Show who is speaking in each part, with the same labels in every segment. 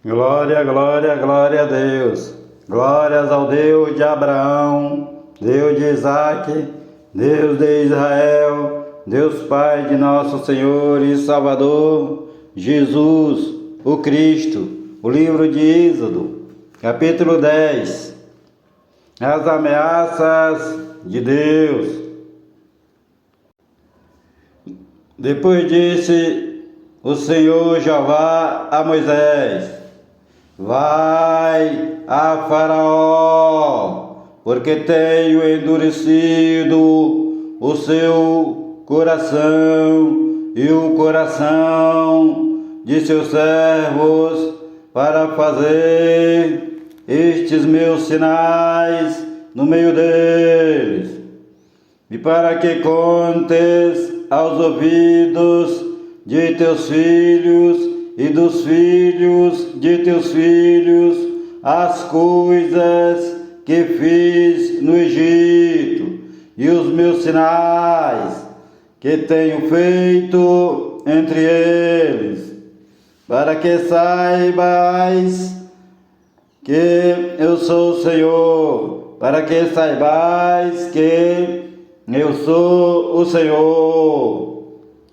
Speaker 1: Glória, glória, glória a Deus. Glórias ao Deus de Abraão, Deus de Isaque, Deus de Israel, Deus Pai de nosso Senhor e Salvador, Jesus, o Cristo. O livro de Êxodo, capítulo 10. As ameaças de Deus. Depois disse o Senhor Jeová a Moisés: vai a Faraó, porque tenho endurecido o seu coração e o coração de seus servos para fazer estes meus sinais no meio deles, e para que contes aos ouvidos de teus filhos e dos filhos de teus filhos as coisas que fiz no Egito e os meus sinais que tenho feito entre eles, para que saibais que eu sou o Senhor, para que saibais que eu sou o Senhor.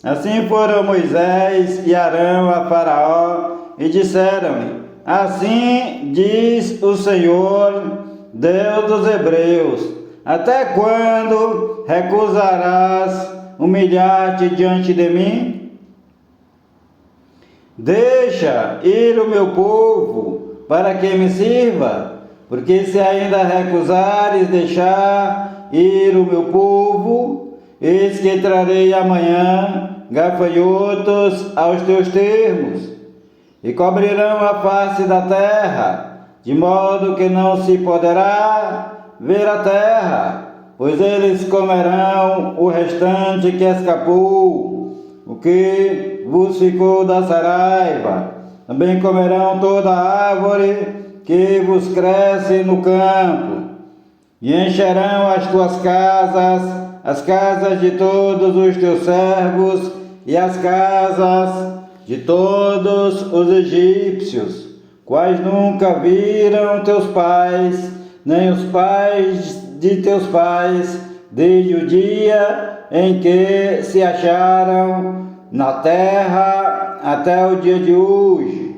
Speaker 1: Assim foram Moisés e Arão a Faraó e disseram-lhe: assim diz o Senhor, Deus dos Hebreus: até quando recusarás humilhar-te diante de mim? Deixa ir o meu povo para que me sirva, porque se ainda recusares deixar ir o meu povo, eis que trarei amanhã gafanhotos aos teus termos, e cobrirão a face da terra, de modo que não se poderá ver a terra, pois eles comerão o restante que escapou, o que vos ficou da saraiva. Também comerão toda a árvore que vos cresce no campo, e encherão as tuas casas, as casas de todos os teus servos, e as casas de todos os egípcios, quais nunca viram teus pais, nem os pais de teus pais, desde o dia em que se acharam na terra até o dia de hoje.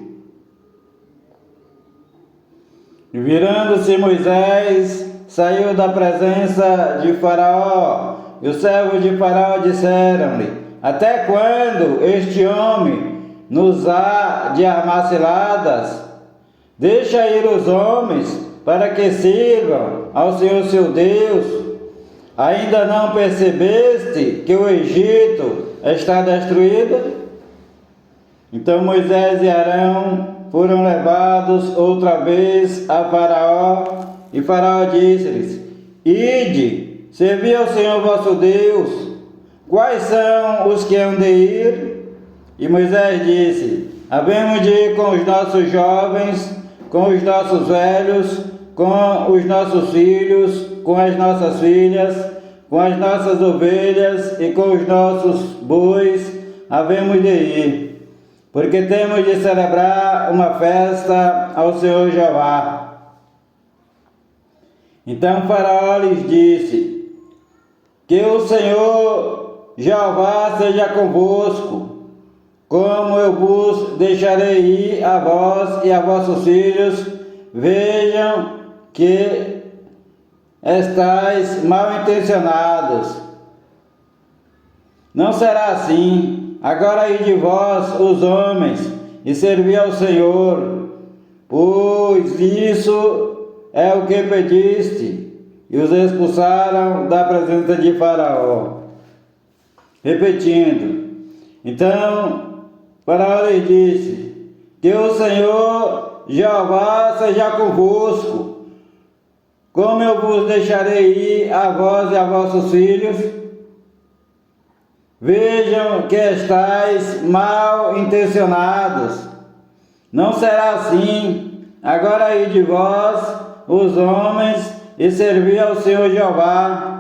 Speaker 1: E virando-se Moisés, saiu da presença de Faraó, e os servos de Faraó disseram-lhe: até quando este homem nos há de armar ciladas? Deixa ir os homens para que sirvam ao Senhor seu Deus. Ainda não percebeste que o Egito está destruído? Então Moisés e Arão foram levados outra vez a Faraó, e Faraó disse-lhes: ide, servi ao Senhor vosso Deus. Quais são os que hão de ir? E Moisés disse: havemos de ir com os nossos jovens, com os nossos velhos, com os nossos filhos, com as nossas filhas, com as nossas ovelhas e com os nossos bois, havemos de ir, porque temos de celebrar uma festa ao Senhor Jeová. Então Faraó lhes disse: que o Senhor Jeová seja convosco, como eu vos deixarei ir a vós e a vossos filhos. Vejam que estáis mal intencionados. Não será assim. Agora ide vós, os homens, e servi ao Senhor, pois isso é o que pediste. E os expulsaram da presença de Faraó. Repetindo, então Faraó lhes disse: que o Senhor Jeová seja convosco, como eu vos deixarei ir a vós e a vossos filhos. Vejam que estáis mal intencionados. Não será assim. Agora ide vós, os homens, e servi ao Senhor Jeová,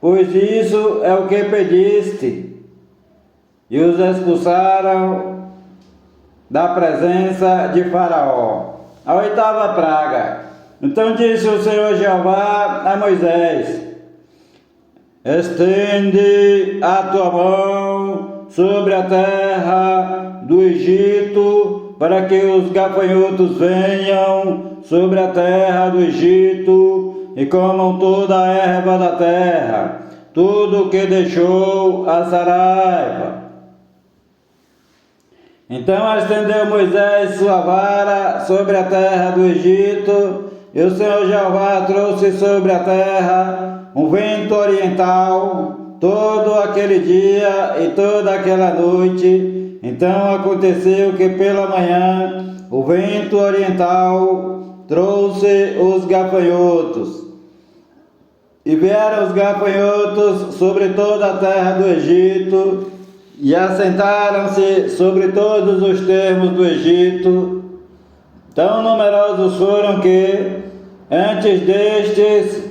Speaker 1: pois isso é o que pediste. E os expulsaram da presença de Faraó. A oitava praga. Então disse o Senhor Jeová a Moisés: estende a tua mão sobre a terra do Egito, para que os gafanhotos venham sobre a terra do Egito e comam toda a erva da terra, tudo o que deixou a saraiva. Então estendeu Moisés sua vara sobre a terra do Egito, e o Senhor Jeová trouxe sobre a terra um vento oriental todo aquele dia e toda aquela noite. Então aconteceu que pela manhã o vento oriental trouxe os gafanhotos. E vieram os gafanhotos sobre toda a terra do Egito, e assentaram-se sobre todos os termos do Egito. Tão numerosos foram que, antes destes,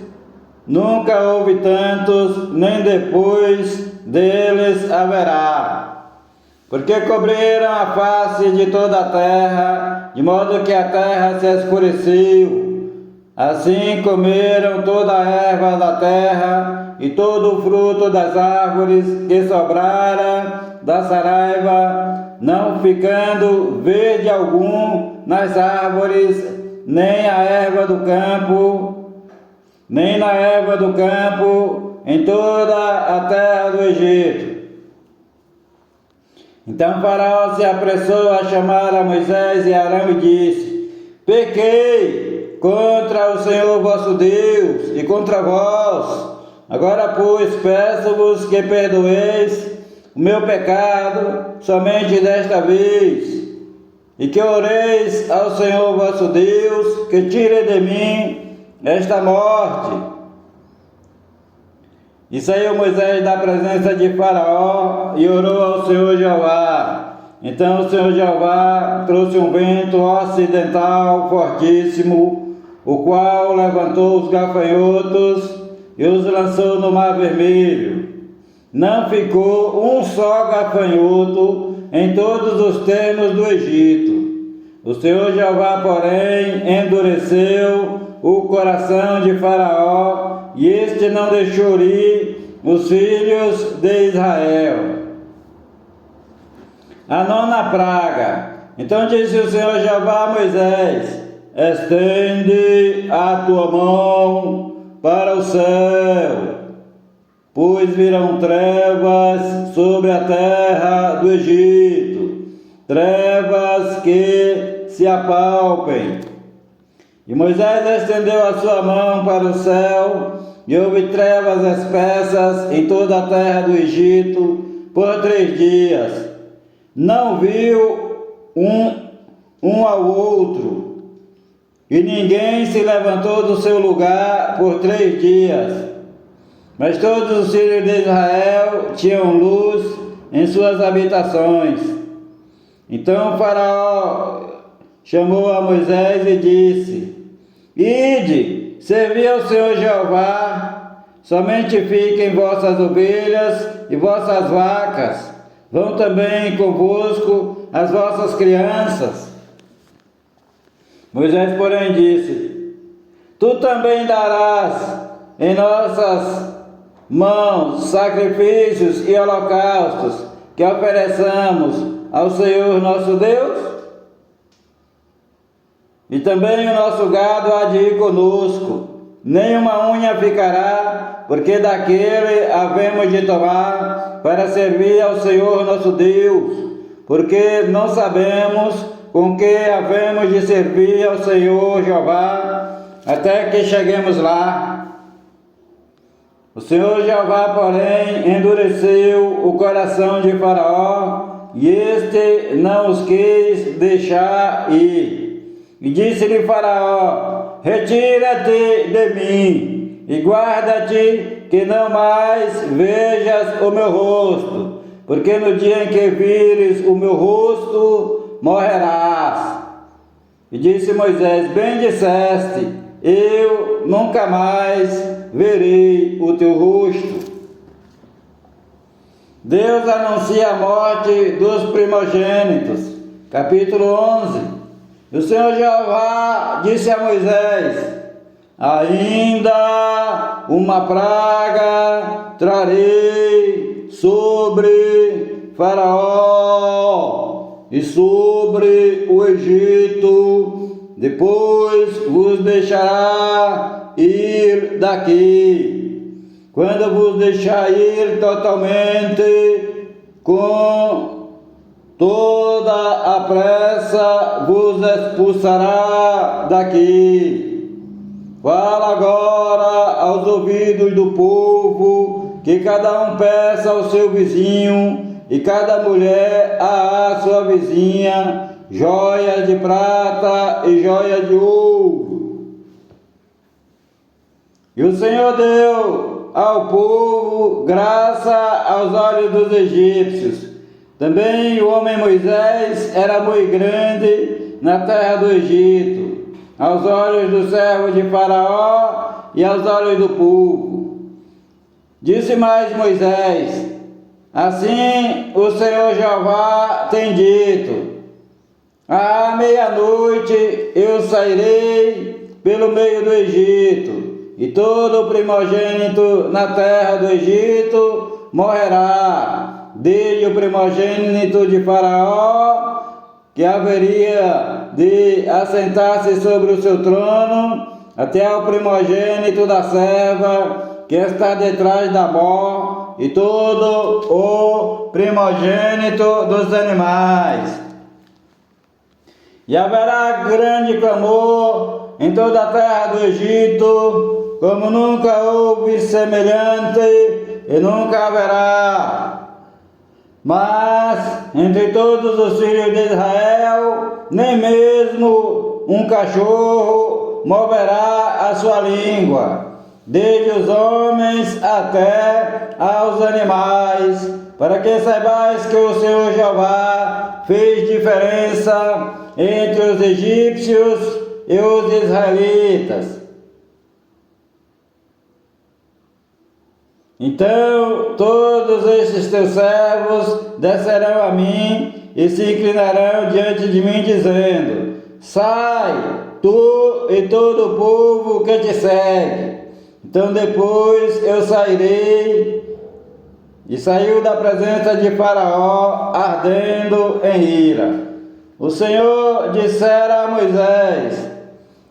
Speaker 1: nunca houve tantos, nem depois deles haverá. Porque cobriram a face de toda a terra, de modo que a terra se escureceu. Assim comeram toda a erva da terra e todo o fruto das árvores que sobrara da saraiva, não ficando verde algum nas árvores, nem a erva do campo, nem na erva do campo, em toda a terra do Egito. Então Faraó se apressou a chamar a Moisés e Arão e disse: pequei contra o Senhor vosso Deus e contra vós. Agora, pois, peço-vos que perdoeis o meu pecado somente desta vez, e que oreis ao Senhor vosso Deus, que tire de mim esta morte. E saiu Moisés da presença de Faraó e orou ao Senhor Jeová. Então o Senhor Jeová trouxe um vento ocidental fortíssimo, o qual levantou os gafanhotos e os lançou no Mar Vermelho. Não ficou um só gafanhoto em todos os termos do Egito. O Senhor Jeová, porém, endureceu o coração de Faraó, e este não deixou ir os filhos de Israel. A nona praga. Então disse o Senhor Jeová a Moisés: estende a tua mão para o céu, pois virão trevas sobre a terra do Egito, trevas que se apalpem. E Moisés estendeu a sua mão para o céu, e houve trevas espessas em toda a terra do Egito por 3 dias. Não viu um ao outro, e ninguém se levantou do seu lugar por 3 dias. Mas todos os filhos de Israel tinham luz em suas habitações. Então Faraó chamou a Moisés e disse: ide, servi ao Senhor Jeová, somente fiquem vossas ovelhas e vossas vacas, vão também convosco as vossas crianças. Moisés, porém, disse: tu também darás em nossas mãos sacrifícios e holocaustos que ofereçamos ao Senhor nosso Deus? E também o nosso gado há de ir conosco, nenhuma unha ficará, porque daquele havemos de tomar para servir ao Senhor nosso Deus, porque não sabemos com que havemos de servir ao Senhor Jeová, até que cheguemos lá. O Senhor Jeová, porém, endureceu o coração de Faraó, e este não os quis deixar ir. E disse-lhe Faraó: retira-te de mim, e guarda-te que não mais vejas o meu rosto, porque no dia em que vires o meu rosto, morrerás. E disse Moisés: bem disseste, eu nunca mais verei o teu rosto. Deus anuncia a morte dos primogênitos. capítulo 11. E o Senhor Jeová disse a Moisés: ainda uma praga trarei sobre Faraó e sobre o Egito, depois vos deixará ir daqui. Quando vos deixar ir totalmente, com toda a pressa vos expulsará daqui. Fala agora aos ouvidos do povo, que cada um peça ao seu vizinho, e cada mulher à sua vizinha, joias de prata e joias de ouro. E o Senhor deu ao povo graça aos olhos dos egípcios. Também o homem Moisés era muito grande na terra do Egito, aos olhos do servo de Faraó e aos olhos do povo. Disse mais Moisés: assim o Senhor Jeová tem dito: à meia-noite eu sairei pelo meio do Egito, e todo o primogênito na terra do Egito morrerá, desde o primogênito de Faraó, que haveria de assentar-se sobre o seu trono, até o primogênito da serva, que está detrás da mó, e todo o primogênito dos animais. E haverá grande clamor em toda a terra do Egito, como nunca houve semelhante e nunca haverá. Mas entre todos os filhos de Israel, nem mesmo um cachorro moverá a sua língua, desde os homens até aos animais, para que saibais que o Senhor Jeová fez diferença entre os egípcios e os israelitas. Então todos estes teus servos descerão a mim e se inclinarão diante de mim, dizendo: sai, tu e todo o povo que te segue. Então depois eu sairei. E saiu da presença de Faraó, ardendo em ira. O Senhor dissera a Moisés: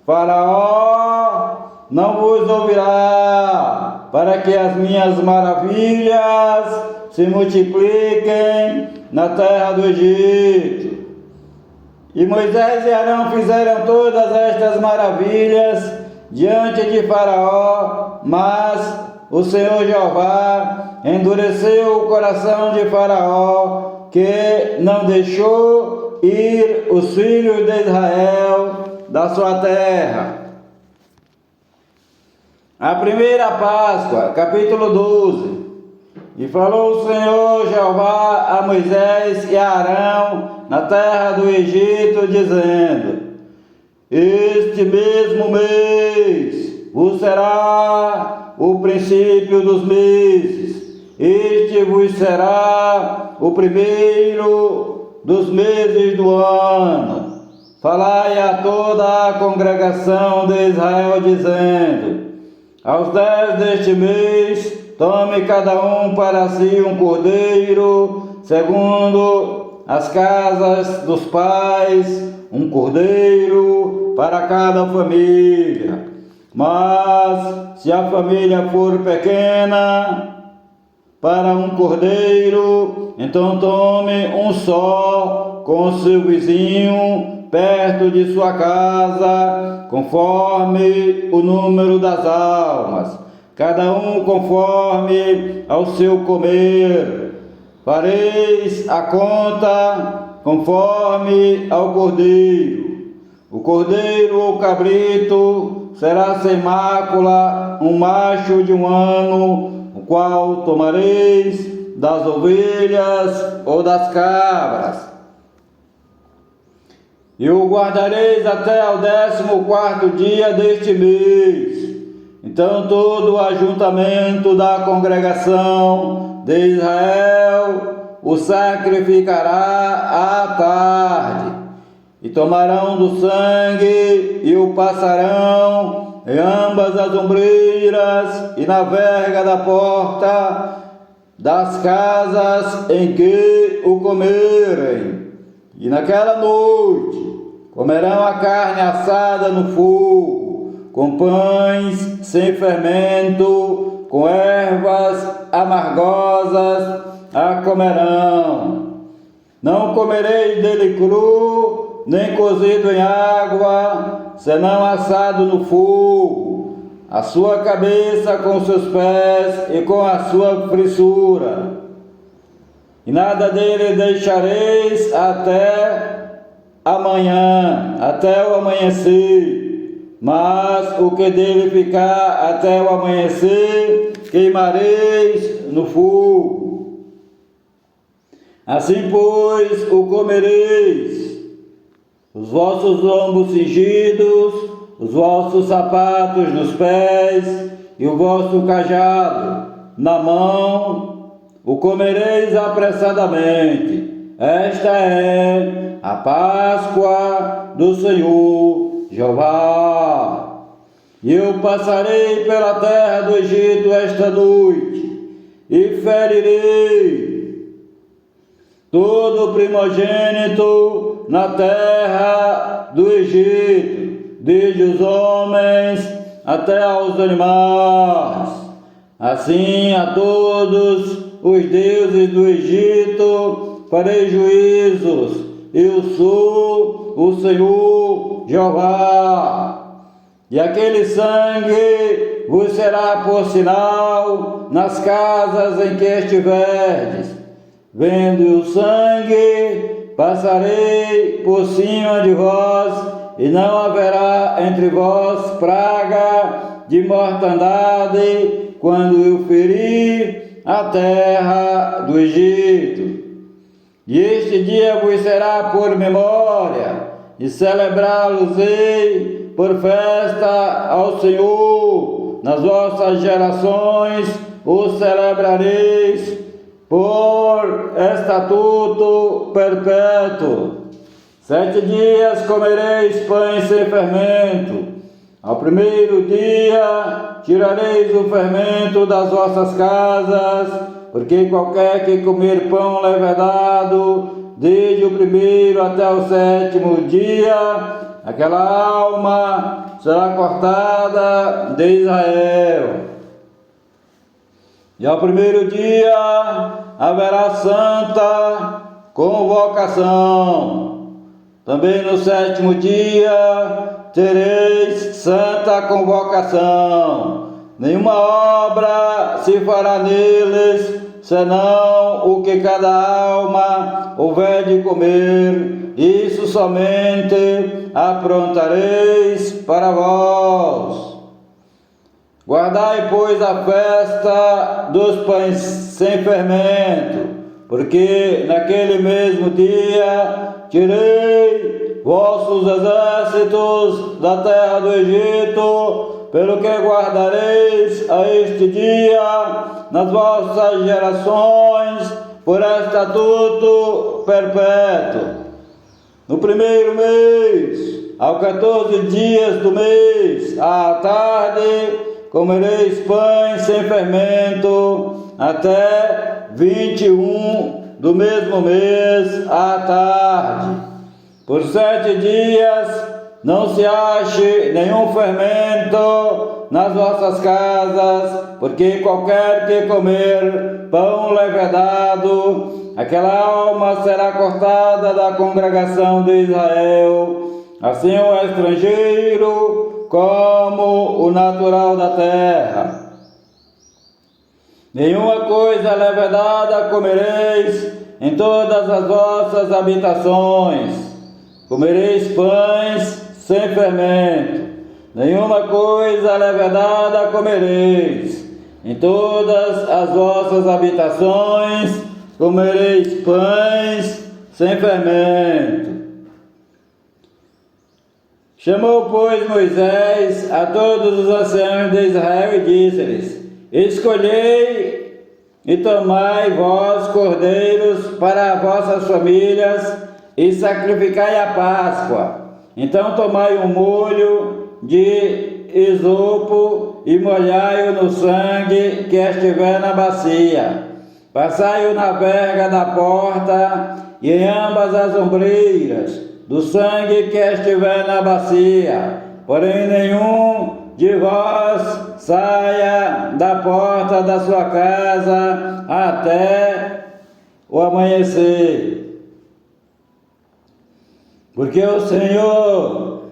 Speaker 1: Faraó não vos ouvirá, para que as minhas maravilhas se multipliquem na terra do Egito. E Moisés e Arão fizeram todas estas maravilhas diante de Faraó, mas o Senhor Jeová endureceu o coração de Faraó, que não deixou ir os filhos de Israel da sua terra. A primeira Páscoa, capítulo 12. E falou o Senhor Jeová a Moisés e a Arão na terra do Egito, dizendo: este mesmo mês vos será o princípio dos meses, este vos será o primeiro dos meses do ano. Falai a toda a congregação de Israel, dizendo: aos 10 deste mês, tome cada um para si um cordeiro, segundo as casas dos pais, um cordeiro para cada família. Mas se a família for pequena, para um cordeiro, então tome um só com o seu vizinho perto de sua casa, conforme o número das almas, cada um conforme ao seu comer. Fareis a conta conforme ao cordeiro. O cordeiro ou cabrito será sem mácula, um macho de 1 ano, o qual tomareis das ovelhas ou das cabras. E o guardareis até ao 14º dia deste mês. Então todo o ajuntamento da congregação de Israel o sacrificará à tarde. E tomarão do sangue e o passarão em ambas as ombreiras e na verga da porta das casas em que o comerem. E naquela noite comerão a carne assada no fogo, com pães sem fermento, com ervas amargosas a comerão. Não comereis dele cru, nem cozido em água, senão assado no fogo, a sua cabeça com seus pés e com a sua frissura. E nada dele deixareis até amanhã, até o amanhecer, mas o que dele ficar até o amanhecer, queimareis no fogo. Assim, pois, o comereis, os vossos lombos cingidos, os vossos sapatos nos pés e o vosso cajado na mão, o comereis apressadamente. Esta é a Páscoa do Senhor Jeová. E eu passarei pela terra do Egito esta noite e ferirei todo primogênito na terra do Egito, desde os homens até aos animais. Assim a todos os deuses do Egito farei juízos. Eu sou o Senhor Jeová. E aquele sangue vos será por sinal nas casas em que estiverdes. Vendo o sangue, passarei por cima de vós, e não haverá entre vós praga de mortandade, quando eu ferir a terra do Egito. E este dia vos será por memória, e celebrá-los-ei por festa ao Senhor. Nas vossas gerações o celebrareis por estatuto perpétuo. 7 dias comereis pães sem fermento. Ao primeiro dia tirareis o fermento das vossas casas, porque qualquer que comer pão levedado, desde o primeiro até o 7º dia, aquela alma será cortada de Israel. E ao primeiro dia haverá santa convocação. Também no 7º dia tereis santa convocação. Nenhuma obra se fará neles, senão o que cada alma houver de comer. Isso somente aprontareis para vós. Guardai, pois, a festa dos pães sem fermento, porque naquele mesmo dia tirei vossos exércitos da terra do Egito, pelo que guardareis a este dia nas vossas gerações por estatuto perpétuo. No primeiro mês, ao 14 dias do mês, à tarde, comereis pães sem fermento, até 21 do mesmo mês à tarde. Por 7 dias não se ache nenhum fermento nas vossas casas, porque qualquer que comer pão levedado, aquela alma será cortada da congregação de Israel, assim o estrangeiro como o natural da terra. Nenhuma coisa levedada comereis em todas as vossas habitações. Comereis pães sem fermento. Nenhuma coisa levedada comereis em todas as vossas habitações. Comereis pães sem fermento. Chamou, pois, Moisés a todos os anciãos de Israel e disse-lhes: Escolhei e tomai vós cordeiros para vossas famílias, e sacrificai a Páscoa. Então tomai um molho de esopo e molhai-o no sangue que estiver na bacia. Passai-o na verga da porta e em ambas as ombreiras do sangue que estiver na bacia. Porém nenhum de vós saia da porta da sua casa até o amanhecer. Porque o Senhor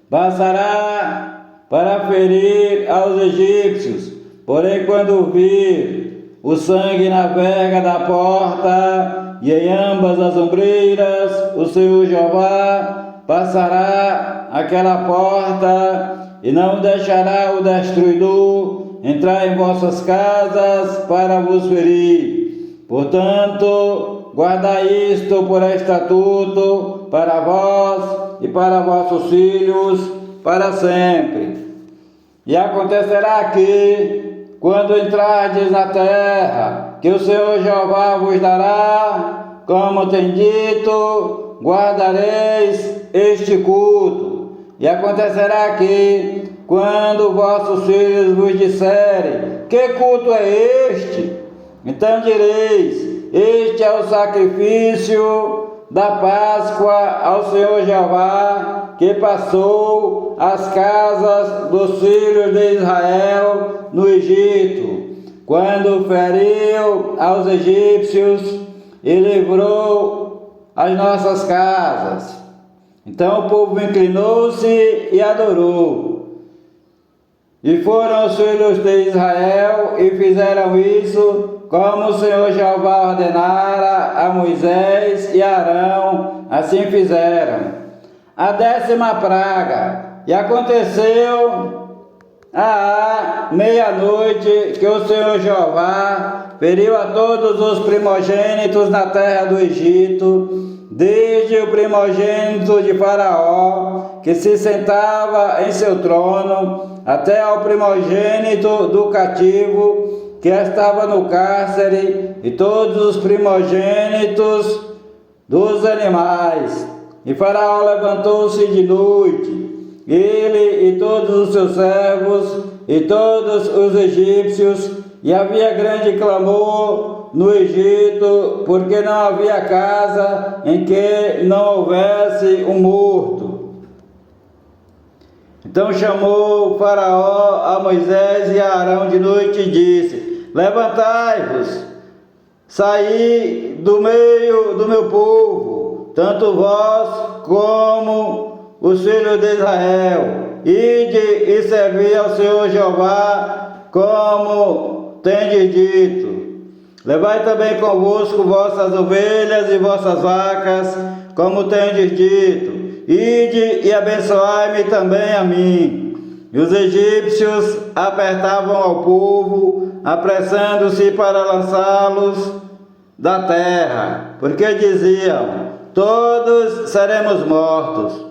Speaker 1: passará para ferir aos egípcios. Porém, quando vir o sangue na verga da porta e em ambas as ombreiras, o Senhor Jeová passará aquela porta e não deixará o destruidor entrar em vossas casas para vos ferir. Portanto, guardai isto por estatuto para vós e para vossos filhos para sempre. E acontecerá que, quando entrardes na terra, que o Senhor Jeová vos dará, como tem dito, guardareis este culto. E acontecerá que, quando vossos filhos vos disserem: que culto é este? Então direis: este é o sacrifício da Páscoa ao Senhor Jeová, que passou as casas dos filhos de Israel no Egito, quando feriu aos egípcios e livrou as nossas casas. Então o povo inclinou-se e adorou. E foram os filhos de Israel e fizeram isso, como o Senhor Jeová ordenara a Moisés e Arão, assim fizeram. A 10ª praga. E aconteceu à meia-noite que o Senhor Jeová feriu a todos os primogênitos na terra do Egito, desde o primogênito de Faraó, que se sentava em seu trono, até ao primogênito do cativo, que estava no cárcere, e todos os primogênitos dos animais. E Faraó levantou-se de noite, ele e todos os seus servos, e todos os egípcios, e havia grande clamor no Egito, porque não havia casa em que não houvesse um morto. Então chamou Faraó a Moisés e a Arão de noite e disse: levantai-vos, saí do meio do meu povo, tanto vós como os filhos de Israel, ide e servi ao Senhor Jeová, como tendes dito. Levai também convosco vossas ovelhas e vossas vacas, como tendes dito. Ide e abençoai-me também a mim. E os egípcios apertavam ao povo, apressando-se para lançá-los da terra, porque diziam: todos seremos mortos.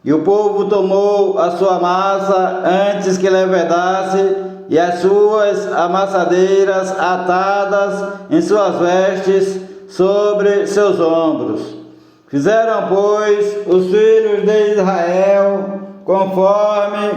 Speaker 1: E o povo tomou a sua massa antes que levedasse, e as suas amassadeiras atadas em suas vestes sobre seus ombros. Fizeram, pois, os filhos de Israel conforme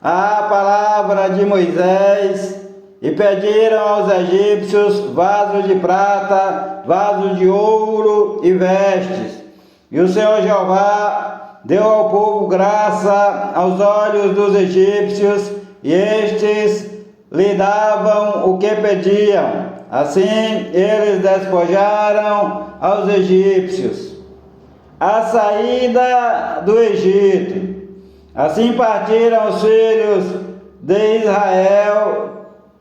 Speaker 1: a palavra de Moisés, e pediram aos egípcios vasos de prata, vasos de ouro e vestes. E o Senhor Jeová deu ao povo graça aos olhos dos egípcios, e estes lhe davam o que pediam. Assim eles despojaram aos egípcios. A saída do Egito. Assim partiram os filhos de Israel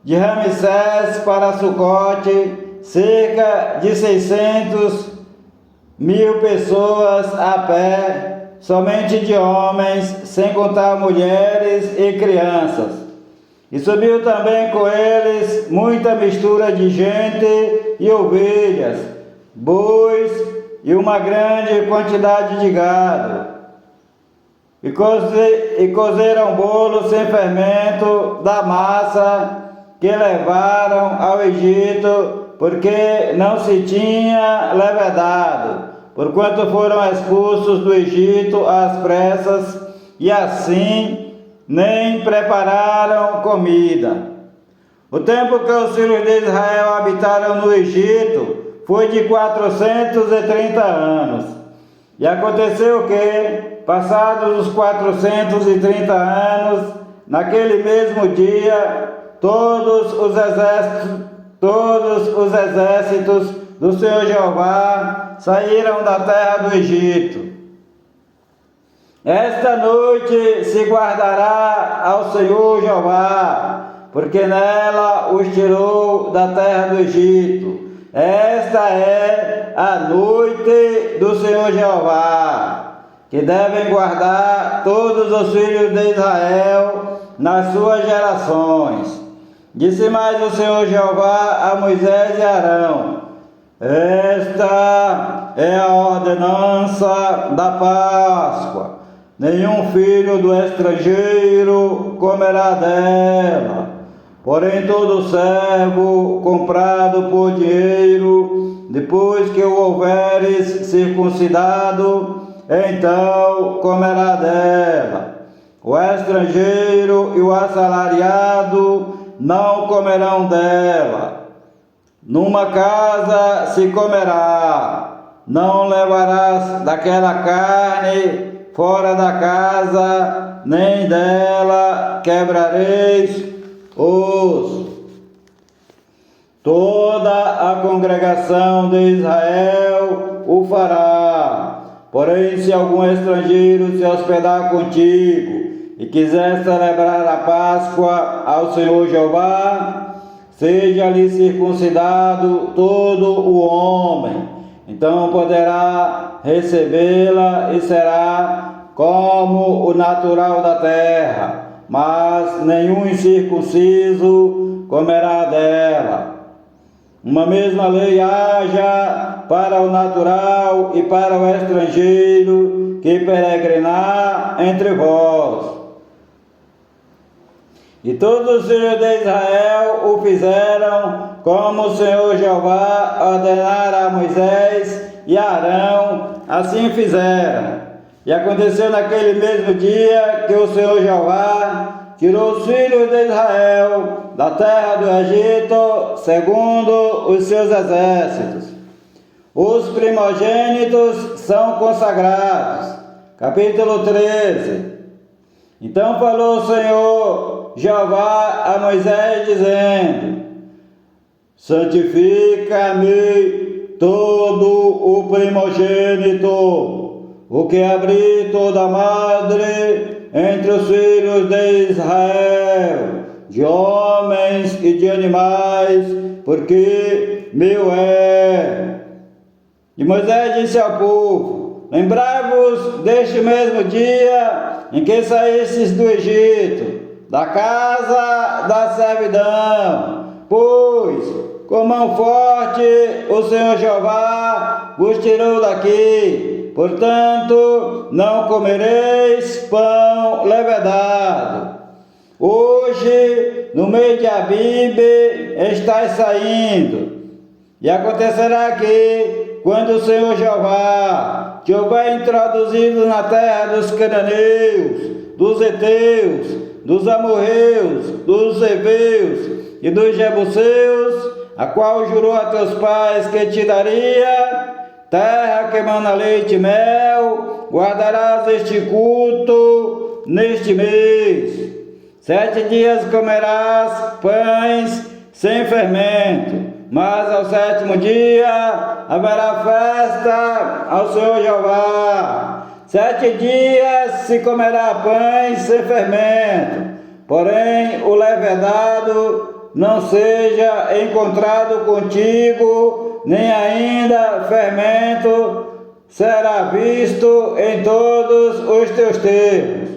Speaker 1: de Ramsés para Sucote, cerca de 600.000 pessoas a pé, somente de homens, sem contar mulheres e crianças. E subiu também com eles muita mistura de gente e ovelhas, bois e uma grande quantidade de gado. E cozeram bolo sem fermento da massa que levaram ao Egito, porque não se tinha levedado, porquanto foram expulsos do Egito às pressas, e assim nem prepararam comida. O tempo que os filhos de Israel habitaram no Egito foi de 430 anos. E aconteceu que, passados os 430 anos, naquele mesmo dia, todos os exércitos do Senhor Jeová saíram da terra do Egito. Esta noite se guardará ao Senhor Jeová, porque nela os tirou da terra do Egito. Esta é a noite do Senhor Jeová, que devem guardar todos os filhos de Israel nas suas gerações. Disse mais o Senhor Jeová a Moisés e Arão: esta é a ordenança da Páscoa. Nenhum filho do estrangeiro comerá dela. Porém, todo servo comprado por dinheiro, depois que o houveres circuncidado, então comerá dela. O estrangeiro e o assalariado não comerão dela. Numa casa se comerá. Não levarás daquela carne fora da casa, nem dela quebrareis osso. Toda a congregação de Israel o fará. Porém, se algum estrangeiro se hospedar contigo e quiser celebrar a Páscoa ao Senhor Jeová, seja-lhe circuncidado todo o homem. Então poderá recebê-la e será como o natural da terra, mas nenhum incircunciso comerá dela. Uma mesma lei haja para o natural e para o estrangeiro que peregrinar entre vós. E todos os filhos de Israel o fizeram como o Senhor Jeová ordenara a Moisés e a Arão, assim fizeram. E aconteceu naquele mesmo dia que o Senhor Jeová tirou os filhos de Israel da terra do Egito, segundo os seus exércitos. Os primogênitos são consagrados. Capítulo 13. Então falou o Senhor Jeová a Moisés, dizendo: santifica-me todo o primogênito, o que abrir toda madre entre os filhos de Israel, de homens e de animais, porque meu é. E Moisés disse ao povo: lembrai-vos deste mesmo dia em que saístes do Egito, da casa da servidão, pois com mão forte o Senhor Jeová vos tirou daqui. Portanto, não comereis pão levedado. Hoje, no mês de Abibe, estáis saindo. E acontecerá que, quando o Senhor Jeová te houver introduzido na terra dos cananeus, dos heteus, dos amorreus, dos heveus e dos jebuseus, a qual jurou a teus pais que te daria, terra que mana leite e mel, guardarás este culto neste mês. 7 dias comerás pães sem fermento, mas ao 7º dia haverá festa ao Senhor Jeová. 7 dias se comerá pães sem fermento, porém o levedado não seja encontrado contigo, nem ainda fermento será visto em todos os teus termos.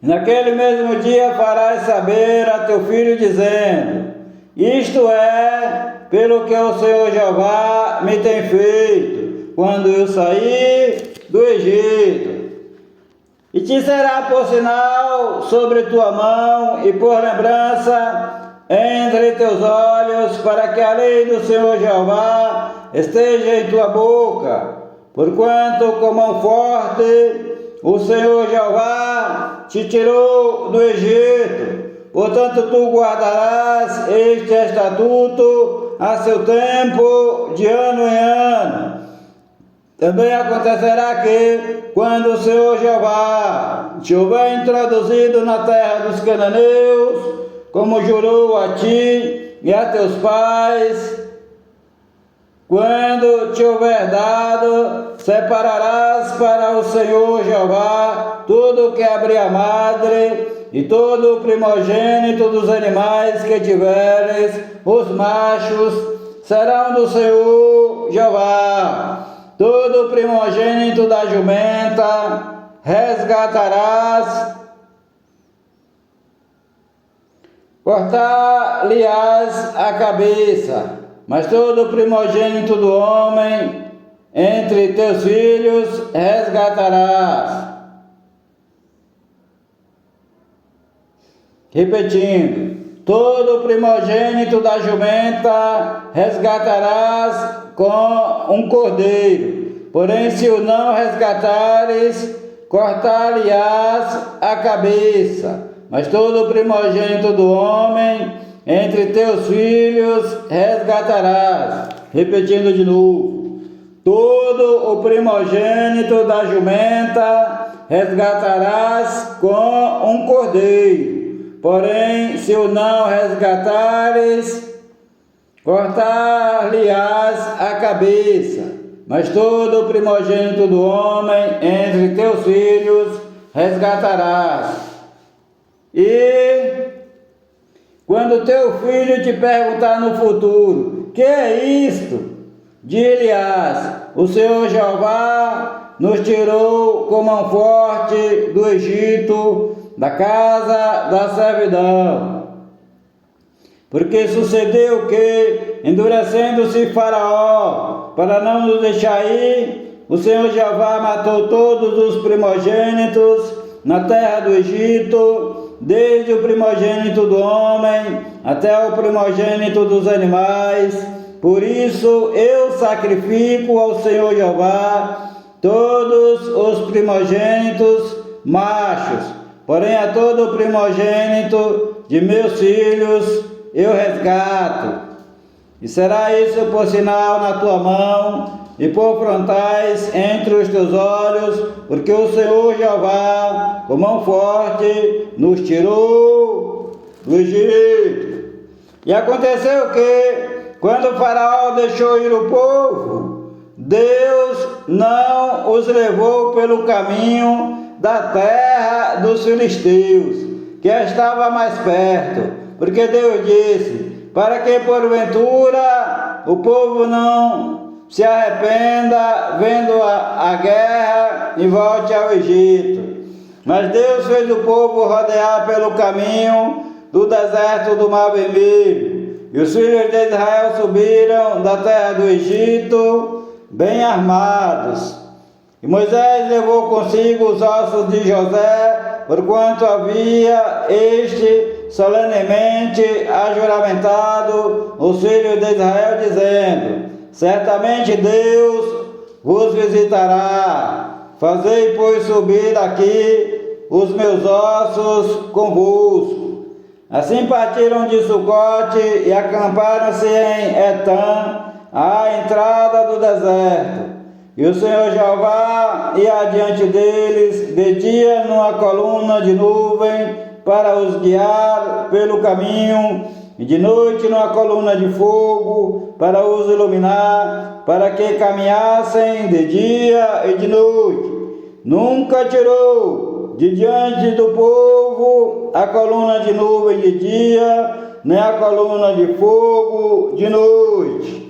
Speaker 1: Naquele mesmo dia farás saber a teu filho, dizendo: isto é pelo que o Senhor Jeová me tem feito, quando eu saí do Egito. E te será por sinal sobre tua mão e por lembrança entre teus olhos, para que a lei do Senhor Jeová esteja em tua boca. Porquanto com mão forte o Senhor Jeová te tirou do Egito. Portanto, tu guardarás este estatuto a seu tempo, de ano em ano. Também acontecerá que, quando o Senhor Jeová te houver introduzido na terra dos cananeus, como jurou a ti e a teus pais, quando te houver dado, separarás para o Senhor Jeová tudo que abrir a madre e todo o primogênito dos animais que tiveres, os machos serão do Senhor Jeová. Todo o primogênito da jumenta resgatarás, cortar-lhe-ás a cabeça, mas todo o primogênito do homem entre teus filhos resgatarás. Repetindo, todo o primogênito da jumenta resgatarás com um cordeiro, porém se o não resgatares, cortar-lhe-ás a cabeça, mas todo o primogênito do homem entre teus filhos resgatarás. Repetindo de novo, todo o primogênito da jumenta resgatarás com um cordeiro, porém se o não resgatares, cortar-lhe-ás a cabeça, mas todo o primogênito do homem entre teus filhos resgatarás. E quando teu filho te perguntar no futuro, que é isto? Dir-lhe-ás, o Senhor Jeová nos tirou com mão forte do Egito, da casa da servidão. Porque sucedeu que, endurecendo-se Faraó, para não nos deixar ir, o Senhor Jeová matou todos os primogênitos na terra do Egito, desde o primogênito do homem até o primogênito dos animais. Por isso eu sacrifico ao Senhor Jeová todos os primogênitos machos, porém a todo o primogênito de meus filhos eu resgato. E será isso por sinal na tua mão e por frontais entre os teus olhos, porque o Senhor Jeová, com mão forte, nos tirou do Egito. E aconteceu que, quando o Faraó deixou ir o povo, Deus não os levou pelo caminho da terra dos filisteus, que estava mais perto, porque Deus disse, para que porventura o povo não se arrependa vendo a guerra e volte ao Egito. Mas Deus fez o povo rodear pelo caminho do deserto do Mar Vermelho, e os filhos de Israel subiram da terra do Egito bem armados. E Moisés levou consigo os ossos de José, porquanto havia este solenemente ajuramentado os filhos de Israel, dizendo, certamente Deus vos visitará. Fazei, pois, subir daqui os meus ossos convosco. Assim partiram de Sucote e acamparam-se em Etã, à entrada do deserto. E o Senhor Jeová ia adiante deles, de dia numa coluna de nuvem, para os guiar pelo caminho, e de noite numa coluna de fogo, para os iluminar, para que caminhassem de dia e de noite. Nunca tirou de diante do povo a coluna de nuvem de dia, nem a coluna de fogo de noite.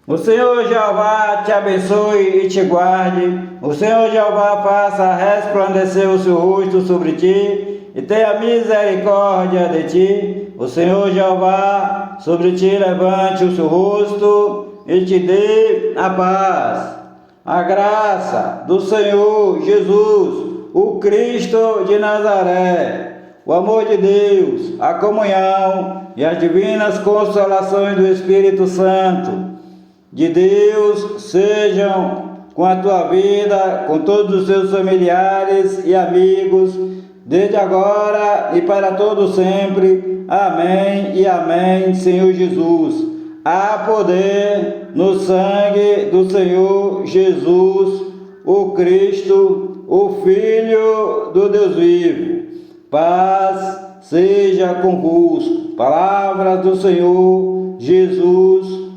Speaker 1: O Senhor Jeová te abençoe e te guarde. O Senhor Jeová faça resplandecer o seu rosto sobre ti e tenha misericórdia de ti. O Senhor Jeová sobre ti levante o seu rosto e te dê a paz. a graça do Senhor Jesus, o Cristo de Nazaré, o amor de Deus, a comunhão e as divinas consolações do Espírito Santo de Deus sejam com a tua vida, com todos os teus familiares e amigos, desde agora e para todo sempre. Amém e amém, Senhor Jesus. Há poder no sangue do Senhor Jesus, o Cristo, o Filho do Deus vivo. Paz seja convosco. Palavras do Senhor Jesus,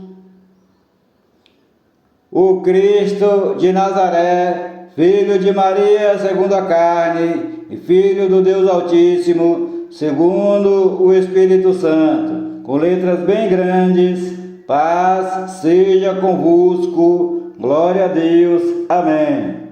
Speaker 1: o Cristo de Nazaré, Filho de Maria segundo a carne, e Filho do Deus Altíssimo, segundo o Espírito Santo, com letras bem grandes. Paz seja convosco. Glória a Deus. Amém.